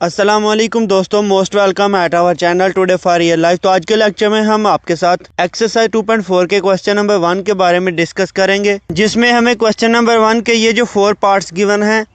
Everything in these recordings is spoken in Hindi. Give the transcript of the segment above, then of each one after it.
अस्सलामुअलैकुम दोस्तों, most welcome at our channel today for real life. तो आज के लेक्चर में हम आपके साथ एक्सरसाइज 2.4 के क्वेश्चन नंबर 1 के बारे में डिस्कस करेंगे, जिसमें हमें क्वेश्चन नंबर 1 के ये जो 4 पार्ट्स गिवन हैं,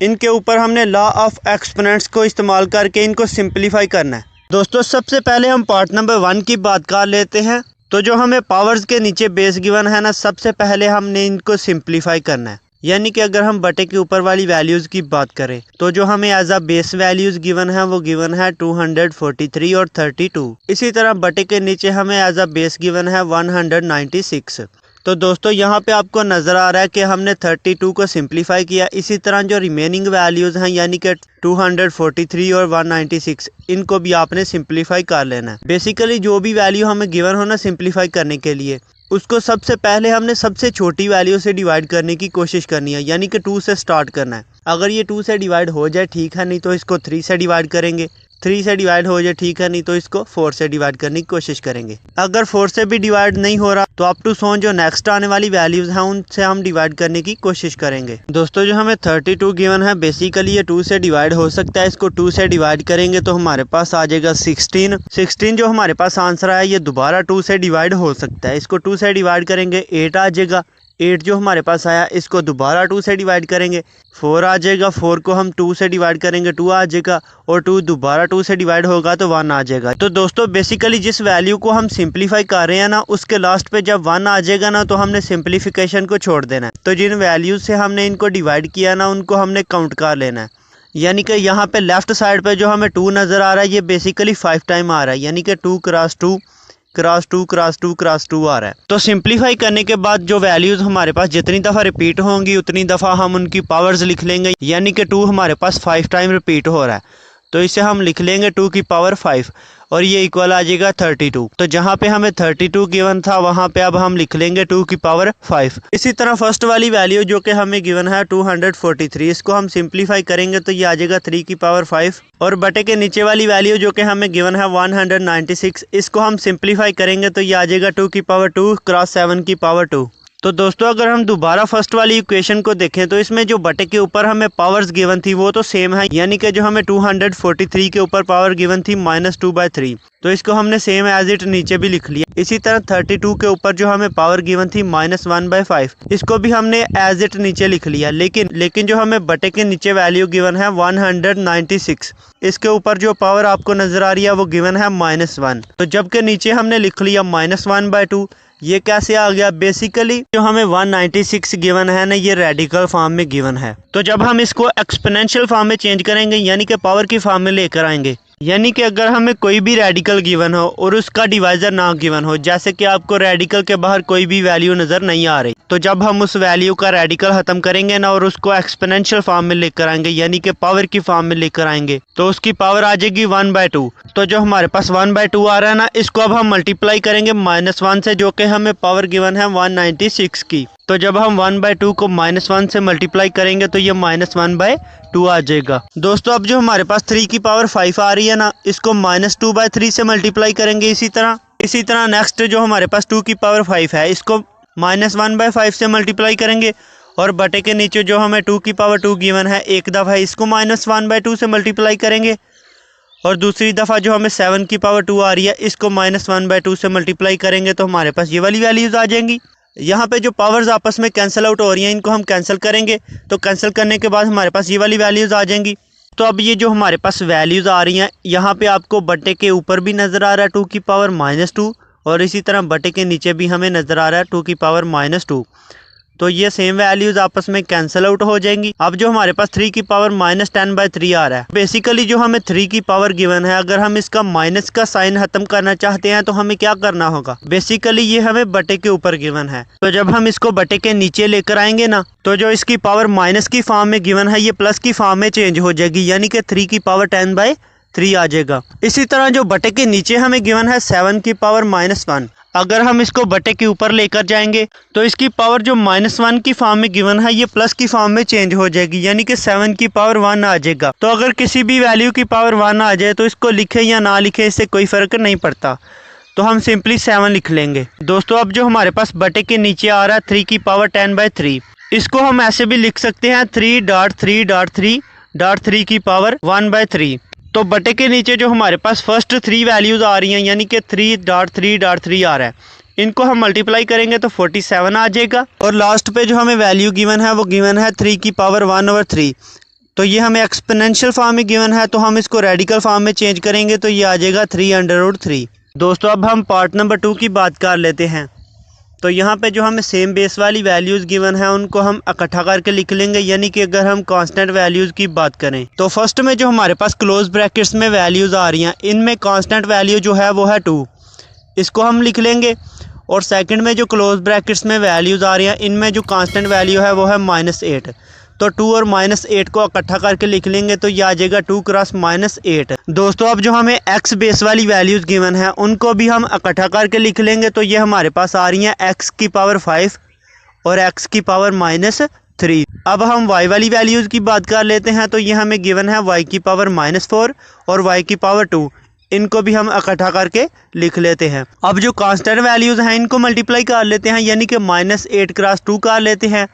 इनके ऊपर हमने लॉ ऑफ एक्सपोनेंट्स को इस्तेमाल करके इनको सिंप्लीफाई करना है। दोस्तों, सबसे पहले हम पार्ट नंबर 1 की बात कर लेते हैं। तो जो हमें पावर्स के नीचे बेस गिवन है ना, सबसे पहले हमने इनको सिंप्लीफाई करना है। यानी कि अगर हम बटे के ऊपर वाली वैल्यूज़ की बात करें तो जो हमें as a base values given है वो गिवन है 243 और 32। इसी तरह बटे के नीचे हमें एज अ बेस गिवन है 196। तो दोस्तों, यहाँ पे आपको नज़र आ रहा है कि हमने 32 को सिंप्लीफाई किया। इसी तरह जो रिमेनिंग वैल्यूज़ हैं यानी कि 243 और 196, इनको भी आपने सिंप्लीफाई कर लेना है। बेसिकली जो भी वैल्यू हमें गिवन हो ना सिंप्लीफाई करने के लिए, उसको सबसे पहले हमने सबसे छोटी वैल्यू से डिवाइड करने की कोशिश करनी है, यानी कि 2 से स्टार्ट करना है। अगर ये 2 से डिवाइड हो जाए ठीक है, नहीं तो इसको 3 से डिवाइड करेंगे। 3 से डिवाइड हो जाए ठीक है, नहीं तो इसको 4 से डिवाइड करने की कोशिश करेंगे। अगर 4 से भी डिवाइड नहीं हो रहा तो अप टू सो जो नेक्स्ट आने वाली वैल्यूज़ हैं उनसे हम डिवाइड करने की कोशिश करेंगे। दोस्तों, जो हमें 32 गिवन है, बेसिकली ये 2 से डिवाइड हो सकता है। इसको 2 से डिवाइड करेंगे तो हमारे पास आ जाएगा 16। जो हमारे पास आंसर आया ये दोबारा 2 से डिवाइड हो सकता है। इसको 2 से डिवाइड करेंगे 8 आ जाएगा। 8 जो हमारे पास आया, इसको दोबारा 2 से डिवाइड करेंगे 4 आ जाएगा। 4 को हम 2 से डिवाइड करेंगे 2 आ जाएगा, और 2 दोबारा 2 से डिवाइड होगा तो 1 आ जाएगा। तो दोस्तों, बेसिकली जिस वैल्यू को हम सिंप्लीफाई कर रहे हैं ना, उसके लास्ट पे जब 1 आ जाएगा ना, तो हमने सिंप्लीफिकेशन को छोड़ देना है। तो जिन वैल्यूज से हमने इनको डिवाइड किया ना, उनको हमने काउंट कर लेना है। यानी कि यहाँ पे लेफ्ट साइड पे जो हमें 2 नज़र आ रहा है, ये बेसिकली 5 टाइम आ रहा है, यानी कि 2 क्रॉस 2 क्रॉस 2 क्रॉस 2 क्रॉस 2 आ रहा है। तो सिंप्लीफाई करने के बाद जो वैल्यूज हमारे पास जितनी दफ़ा रिपीट होंगी उतनी दफ़ा हम उनकी पावर्स लिख लेंगे। यानी कि 2 हमारे पास 5 टाइम रिपीट हो रहा है, तो इसे हम लिख लेंगे 2 की पावर 5, और ये इक्वल आ जाएगा 32। तो जहाँ पे हमें 32 गिवन था वहाँ पे अब हम लिख लेंगे 2 की पावर 5। इसी तरह फर्स्ट वाली वैल्यू जो कि हमें गिवन है 243, इसको हम सिंप्लीफाई करेंगे तो ये आ जाएगा 3 की पावर 5। और बटे के नीचे वाली वैल्यू जो कि हमें गिवन है 196, इसको हम सिंप्लीफाई करेंगे तो ये आ जाएगा 2 की पावर 2 क्रॉस 7 की पावर 2। तो दोस्तों, अगर हम दोबारा फर्स्ट वाली इक्वेशन को देखें तो इसमें जो बटे के ऊपर हमें पावर्स गिवन थी वो तो सेम है। यानी कि जो हमें 243 के ऊपर पावर गिवन थी -2/3, तो इसको हमने सेम एज इट नीचे भी लिख लिया। इसी तरह 32 के ऊपर जो हमें पावर गिवन थी -1/5, इसको भी हमने एज इट नीचे लिख लिया। लेकिन जो हमें बटे के नीचे वैल्यू गिवन है 196, इसके ऊपर जो पावर आपको नजर आ रही है वो गिवन है -1। तो जबकि नीचे हमने लिख लिया -1/2, ये कैसे आ गया? बेसिकली जो हमें 196 गिवन है ना, ये रेडिकल फॉर्म में गिवन है। तो जब हम इसको एक्सपोनेंशियल फॉर्म में चेंज करेंगे, यानी कि पावर की फॉर्म में लेकर आएंगे, यानी कि अगर हमें कोई भी रेडिकल गिवन हो और उसका डिवाइजर ना गिवन हो, जैसे कि आपको रेडिकल के बाहर कोई भी वैल्यू नजर नहीं आ रही, तो जब हम उस वैल्यू का रेडिकल खत्म करेंगे ना और उसको एक्सपोनेंशियल फॉर्म में लेकर आएंगे, यानी कि पावर की फॉर्म में लेकर आएंगे, तो उसकी पावर आ जाएगी 1/2। तो जो हमारे पास 1/2 आ रहा है ना, इसको अब हम मल्टीप्लाई करेंगे -1 से, जो कि हमें पावर गिवन है 196 की। तो जब हम 1/2 को -1 से मल्टीप्लाई करेंगे तो ये -1/2 आ जाएगा। दोस्तों, अब जो हमारे पास 3 की पावर 5 आ रही है ना, इसको -2/3 से मल्टीप्लाई करेंगे। इसी तरह नेक्स्ट जो हमारे पास 2 की पावर 5 है, इसको -1/5 से मल्टीप्लाई करेंगे। और बटे के नीचे जो हमें 2 की पावर 2 गिवन है, एक दफ़ा इसको -1/2 से मल्टीप्लाई करेंगे, और दूसरी दफ़ा जो हमें 7 की पावर 2 आ रही है, इसको -1/2 से मल्टीप्लाई करेंगे, तो हमारे पास ये वाली वैल्यूज आ जाएंगी। यहाँ पे जो पावर्स आपस में कैंसिल आउट हो रही हैं, इनको हम कैंसिल करेंगे, तो कैंसिल करने के बाद हमारे पास ये वाली वैल्यूज़ आ जाएंगी। तो अब ये जो हमारे पास वैल्यूज़ आ रही हैं, यहाँ पे आपको बटे के ऊपर भी नज़र आ रहा है 2 की पावर -2, और इसी तरह बटे के नीचे भी हमें नज़र आ रहा है 2 की पावर -2। तो ये सेम वैल्यूज आपस में कैंसिल आउट हो जाएंगी। अब जो हमारे पास 3 की पावर -10/3 आ रहा है, बेसिकली जो हमें 3 की पावर गिवन है, अगर हम इसका माइनस का साइन खत्म करना चाहते हैं तो हमें क्या करना होगा? बेसिकली ये हमें बटे के ऊपर गिवन है, तो जब हम इसको बटे के नीचे लेकर आएंगे ना, तो जो इसकी पावर माइनस की फॉर्म में गिवन है, ये प्लस की फॉर्म में चेंज हो जाएगी, यानी कि 3 की पावर 10/3 आ जाएगा। इसी तरह जो बटे के नीचे हमें गिवन है 7 की पावर -1, अगर हम इसको बटे के ऊपर लेकर जाएंगे तो इसकी पावर जो -1 की फॉर्म में गिवन है, ये प्लस की फॉर्म में चेंज हो जाएगी, यानी कि 7 की पावर 1 आ जाएगा। तो अगर किसी भी वैल्यू की पावर 1 आ जाए तो इसको लिखे या ना लिखे, इससे कोई फ़र्क नहीं पड़ता, तो हम सिंपली 7 लिख लेंगे। दोस्तों, अब जो हमारे पास बटे के नीचे आ रहा है 3 की पावर 10/3, इसको हम ऐसे भी लिख सकते हैं 3.3.3 डॉट 3 की पावर 1/3। तो बटे के नीचे जो हमारे पास फर्स्ट 3 वैल्यूज़ आ रही हैं यानी कि 3.3.3 आ रहा है, इनको हम मल्टीप्लाई करेंगे तो 47 आ जाएगा। और लास्ट पे जो हमें वैल्यू गिवन है वो गिवन है 3 की पावर 1/3। तो ये हमें एक्सपोनेंशियल फॉर्म में गिवन है, तो हम इसको रेडिकल फॉर्म में चेंज करेंगे तो ये आ जाएगा 3√3। दोस्तों अब हम पार्ट नंबर 2 की बात कर लेते हैं। तो यहाँ पे जो हमें सेम बेस वाली वैल्यूज़ गिवन है उनको हम इकट्ठा करके लिख लेंगे, यानी कि अगर हम कांस्टेंट वैल्यूज़ की बात करें तो फर्स्ट में जो हमारे पास क्लोज ब्रैकेट्स में वैल्यूज़ आ रही हैं इनमें कांस्टेंट वैल्यू जो है वो है 2, इसको हम लिख लेंगे। और सेकंड में जो क्लोज ब्रैकेट्स में वैल्यूज़ आ रही हैं इनमें जो कांस्टेंट वैल्यू है वो है -8, तो 2 और -8 को इकट्ठा करके लिख लेंगे तो ये आ जाएगा 2 क्रॉस -8। दोस्तों अब जो हमें x बेस वाली वैल्यूज़ गिवन है उनको भी हम इकट्ठा करके लिख लेंगे, तो ये हमारे पास आ रही हैं x की पावर 5 और x की पावर -3। अब हम y वाली वैल्यूज़ की बात कर लेते हैं, तो ये हमें गिवन है y की पावर -4 और y की पावर 2, इनको भी हम इकट्ठा करके लिख लेते हैं। अब जो कांस्टेंट वैल्यूज़ हैं इनको मल्टीप्लाई कर लेते हैं, यानी कि -8 क्रॉस 2 कर लेते हैं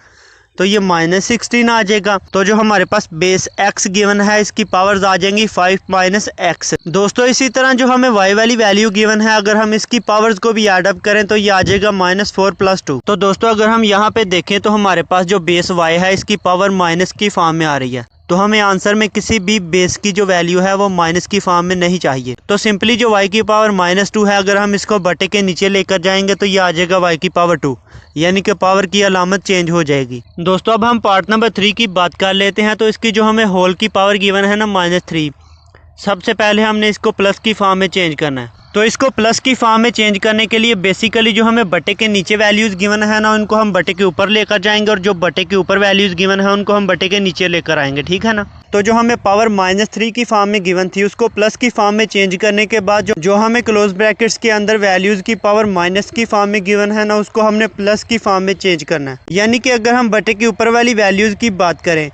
तो ये -16 आ जाएगा। तो जो हमारे पास बेस x गिवन है इसकी पावर्स आ जाएंगी 5 - x। दोस्तों इसी तरह जो हमें y वाली वैल्यू गिवन है अगर हम इसकी पावर्स को भी ऐड अप करें तो ये आ जाएगा -4 + 2। तो दोस्तों अगर हम यहाँ पे देखें तो हमारे पास जो बेस y है इसकी पावर माइनस की फॉर्म में आ रही है, तो हमें आंसर में किसी भी बेस की जो वैल्यू है वो माइनस की फॉर्म में नहीं चाहिए। तो सिंपली जो y की पावर -2 है अगर हम इसको बटे के नीचे लेकर जाएंगे तो ये आ जाएगा y की पावर 2, यानी कि पावर की अलामत चेंज हो जाएगी। दोस्तों अब हम पार्ट नंबर 3 की बात कर लेते हैं। तो इसकी जो हमें होल की पावर गिवन है ना -3, सबसे पहले हमने इसको प्लस की फॉर्म में चेंज करना है। तो इसको प्लस की फॉर्म में चेंज करने के लिए बेसिकली जो हमें बटे के नीचे वैल्यूज़ गिवन है ना उनको हम बटे के ऊपर लेकर जाएंगे, और जो बटे के ऊपर वैल्यूज़ गिवन है उनको हम बटे के नीचे लेकर आएंगे, ठीक है ना। तो जो हमें पावर -3 की फॉर्म में गिवन थी उसको प्लस की फॉर्म में चेंज करने के बाद जो हमें क्लोज ब्रैकेट्स के अंदर वैल्यूज़ की पावर माइनस की फॉर्म में गिवन है ना उसको हमने प्लस की फॉर्म में चेंज करना है। यानी कि अगर हम बटे के ऊपर वाली वैल्यूज़ की बात करें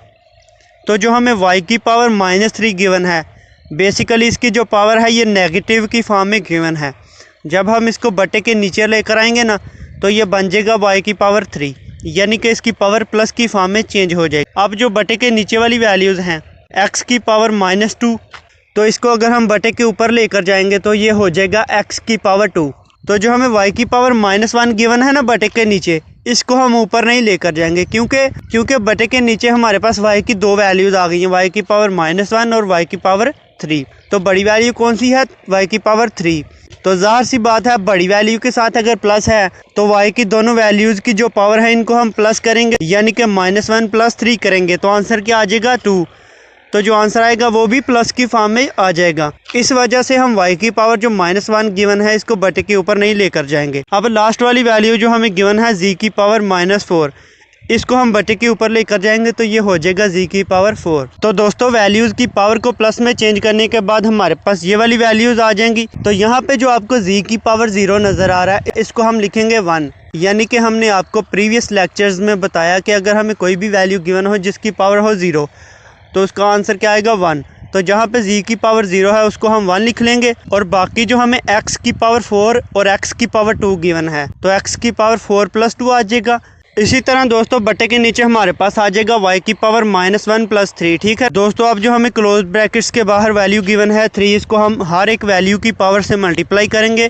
तो जो हमें y की पावर -3 गिवन है, बेसिकली इसकी जो पावर है ये नेगेटिव की फॉर्म में गिवन है। जब हम इसको बटे के नीचे लेकर आएंगे ना तो ये बन जाएगा y की पावर 3, यानी कि इसकी पावर प्लस की फॉर्म में चेंज हो जाएगी। अब जो बटे के नीचे वाली वैल्यूज़ हैं x की पावर -2, तो इसको अगर हम बटे के ऊपर लेकर जाएंगे तो ये हो जाएगा x की पावर 2। तो जो हमें y की पावर -1 गिवन है ना बटे के नीचे, इसको हम ऊपर नहीं लेकर जाएंगे क्योंकि बटे के नीचे हमारे पास y की 2 वैल्यूज़ आ गई हैं, y की पावर -1 और y की पावर 3। तो बड़ी वैल्यू कौन सी है? y की पावर 3। तो ज़ाहिर सी बात है बड़ी वैल्यू के साथ अगर प्लस है तो y की दोनों वैल्यूज़ की जो पावर है इनको हम प्लस करेंगे, यानी कि -1 + 3 करेंगे तो आंसर क्या आ जाएगा 2। तो जो आंसर आएगा वो भी प्लस की फॉर्म में आ जाएगा। इस वजह से हम y की पावर जो -1 गिवन है इसको बटे के ऊपर नहीं लेकर जाएंगे। अब लास्ट वाली वैल्यू जो हमें गिवन है z की पावर -4, इसको हम बटे के ऊपर लेकर जाएंगे तो ये हो जाएगा z की पावर 4। तो दोस्तों वैल्यूज़ की पावर को प्लस में चेंज करने के बाद हमारे पास ये वाली वैल्यूज़ आ जाएंगी। तो यहाँ पे जो आपको z की पावर 0 नज़र आ रहा है इसको हम लिखेंगे 1, यानी कि हमने आपको प्रीवियस लेक्चर्स में बताया कि अगर हमें कोई भी वैल्यू गिवन हो जिसकी पावर हो 0 तो उसका आंसर क्या आएगा 1। तो जहाँ पे z की पावर 0 है उसको हम 1 लिख लेंगे, और बाकी जो हमें x की पावर 4 और x की पावर 2 गिवन है तो x की पावर 4 + 2 आ जाएगा। इसी तरह दोस्तों बटे के नीचे हमारे पास आ जाएगा y की पावर -1 + 3, ठीक है दोस्तों। अब जो हमें क्लोज ब्रैकेट्स के बाहर वैल्यू गिवन है 3, इसको हम हर एक वैल्यू की पावर से मल्टीप्लाई करेंगे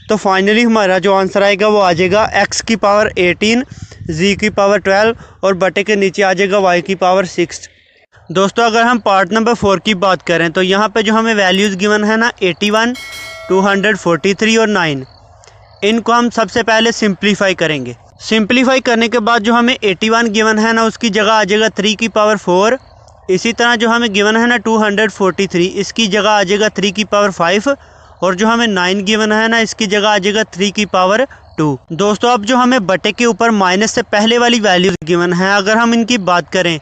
तो फाइनली हमारा जो आंसर आएगा वो आ जाएगा x की पावर 18, z की पावर 12 और बटे के नीचे आ जाएगा y की पावर 6। दोस्तों अगर हम पार्ट नंबर 4 की बात करें तो यहाँ पे जो हमें वैल्यूज़ गिवन है ना 81, 243 और 9, इनको हम सबसे पहले सिंप्लीफाई करेंगे। सिंप्लीफाई करने के बाद जो हमें 81 गिवन है ना उसकी जगह आ जाएगा 3 की पावर 4। इसी तरह जो हमें गिवन है ना 243, इसकी जगह आ जाएगा 3 की पावर 5, और जो हमें 9 गिवन है ना इसकी जगह आ जाएगा 3 की पावर 2। दोस्तों अब जो हमें बटे के ऊपर माइनस से पहले वाली वैल्यूज़ गिवन है अगर हम इनकी बात करें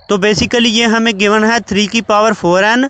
तो बेसिकली ये हमें गिवन है 3 की पावर 4n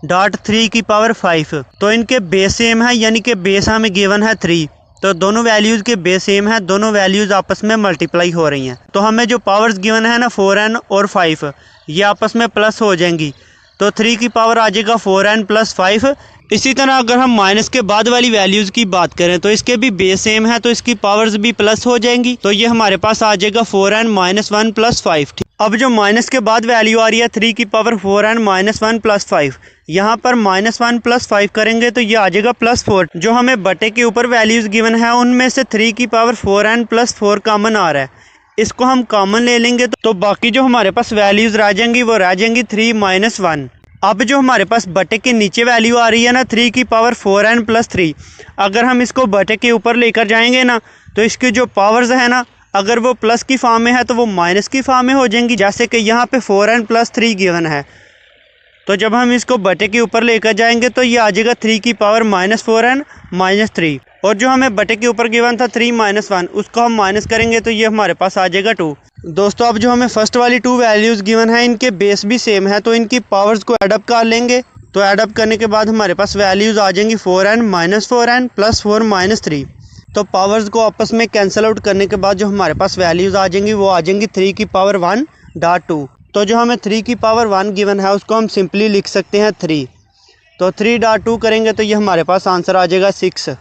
डॉट 3 की पावर 5। तो इनके बेस सेम है, यानी कि बेस हमें गिवन है 3, तो दोनों वैल्यूज़ के बेस सेम है, दोनों वैल्यूज़ आपस में मल्टीप्लाई हो रही हैं। तो हमें जो पावर्स गिवन है ना 4n और 5 ये आपस में प्लस हो जाएंगी, तो 3 की पावर आ जाएगा 4n + 5। इसी तरह अगर हम माइनस के बाद वाली वैल्यूज़ की बात करें तो इसके भी बेस सेम है, तो इसकी पावर्स भी प्लस हो जाएंगी, तो ये हमारे पास आ जाएगा 4n - 1 + 5। अब जो माइनस के बाद वैल्यू आ रही है 3 की पावर 4 एंड -1 + 5, यहाँ पर -1 + 5 करेंगे तो ये आ जाएगा +4। जो हमें बटे के ऊपर वैल्यूज़ गिवन है उनमें से 3 की पावर 4 एंड +4 कॉमन आ रहा है, इसको हम कॉमन ले लेंगे तो बाकी जो हमारे पास वैल्यूज़ रह जाएंगी वो रह जाएंगी 3 - 1। अब जो हमारे पास बटे के नीचे वैल्यू आ रही है ना 3 की पावर 4 एंड +3, अगर हम इसको बटे के ऊपर लेकर जाएंगे ना तो इसकी जो पावर्स है ना, अगर वो प्लस की फॉर्म में है तो वो माइनस की फॉर्म में हो जाएंगी। जैसे कि यहाँ पे 4 एंड +3 गिवन है, तो जब हम इसको बटे के ऊपर लेकर जाएंगे तो ये आ जाएगा 3 की पावर -4 एंड -3। और जो हमें बटे के ऊपर गिवन था 3 - 1, उसको हम माइनस करेंगे तो ये हमारे पास आ जाएगा 2। दोस्तों अब जो हमें फर्स्ट वाली 2 वैल्यूज़ गिवन है इनके बेस भी सेम है, तो इनकी पावर्स को एडअप कर लेंगे। तो एडअप करने के बाद हमारे पास वैल्यूज़ आ जाएंगी 4 एंड -4 एंड +4 -3। तो पावर्स को आपस में कैंसिल आउट करने के बाद जो हमारे पास वैल्यूज़ आ जाएंगी वो आ जाएंगी 3 की पावर 1.2। तो जो हमें 3 की पावर 1 गिवन है उसको हम सिंपली लिख सकते हैं 3। तो 3.2 करेंगे तो ये हमारे पास आंसर आ जाएगा 6।